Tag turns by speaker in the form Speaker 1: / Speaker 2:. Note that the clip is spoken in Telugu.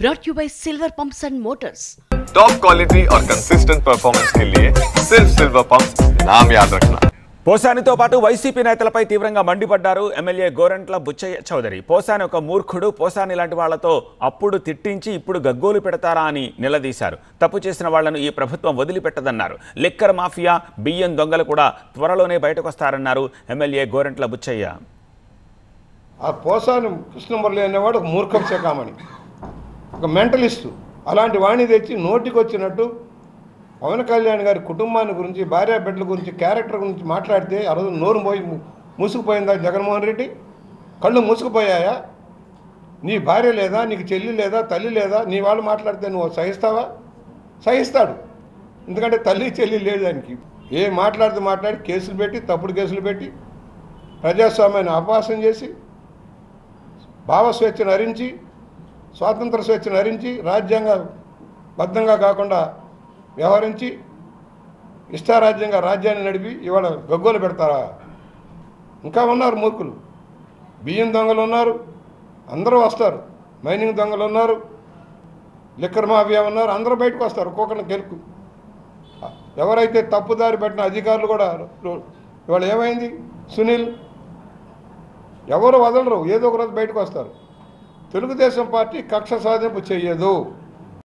Speaker 1: brought to you by Silver Pumps and Motors.
Speaker 2: Top quality और कंसिस्टेंट परफॉर्मेंस के लिए सिर्फ सिल्वर पंप्स नाम याद रखना।
Speaker 3: పోసానితో పాటు వైసీపీ నేతలపై తీవ్రంగా మండిపడ్డారు ఎమ్మెల్యే గోరంట్ల బుచ్చయ్య చౌదరి. పోసాని ఒక మూర్ఖుడు, పోసాని లాంటి వాళ్లతో అప్పుడు తిట్టించి ఇప్పుడు గగ్గోలు పెడతారా అని నిలదీశారు. తప్పు చేసిన వాళ్లను ఈ ప్రభుత్వం వదిలిపెట్టదన్నారు. లిక్కర్ మాఫియా, బియ్యం దొంగలు కూడా త్వరలోనే బయటకొస్తారన్నారు ఎమ్మెల్యే గోరంట్ల బుచ్చయ్య.
Speaker 4: ఆ పోసాని కృష్ణమురళి అనేవాడు ఒక మూర్ఖం శకామణి, ఒక మెంటలిస్టు. అలాంటి వాణి తెచ్చి నోటికి వచ్చినట్టు పవన్ కళ్యాణ్ గారి కుటుంబాన్ని గురించి, భార్య బిడ్డల గురించి, క్యారెక్టర్ గురించి మాట్లాడితే ఆ రోజు నోరు మూసుకుపోయిందా జగన్మోహన్ రెడ్డి? కళ్ళు మూసుకుపోయాయా? నీ భార్య లేదా, నీకు చెల్లి లేదా, తల్లి లేదా? నీ వాళ్ళు మాట్లాడితే నువ్వు సహిస్తావా? సహిస్తాడు. ఎందుకంటే తల్లి చెల్లి లేదు దానికి. ఏ మాట్లాడి కేసులు పెట్టి, తప్పుడు కేసులు పెట్టి, ప్రజాస్వామ్యాన్ని అపహాస్యం చేసి, భావస్వేచ్ఛను హరించి, స్వాతంత్ర స్వేచ్ఛను హరించి, రాజ్యాంగబద్ధంగా కాకుండా వ్యవహరించి, ఇష్టారాజ్యంగా రాజ్యాన్ని నడిపి ఇవాళ గగ్గోలు పెడతారా? ఇంకా ఉన్నారు మూర్ఖులు. బియ్యం దొంగలు ఉన్నారు, అందరూ వస్తారు. మైనింగ్ దొంగలు ఉన్నారు, లిక్కర్ మాఫియా ఉన్నారు, అందరూ బయటకు వస్తారు ఒక్కొక్కరిని గెలుపు. ఎవరైతే తప్పుదారి పెట్టిన అధికారులు కూడా ఇవాళ ఏమైంది? సునీల్, ఎవరు వదలరు, ఏదో ఒక రోజు బయటకు వస్తారు. తెలుగుదేశం పార్టీ కక్ష సాధింపు చెయ్యదు.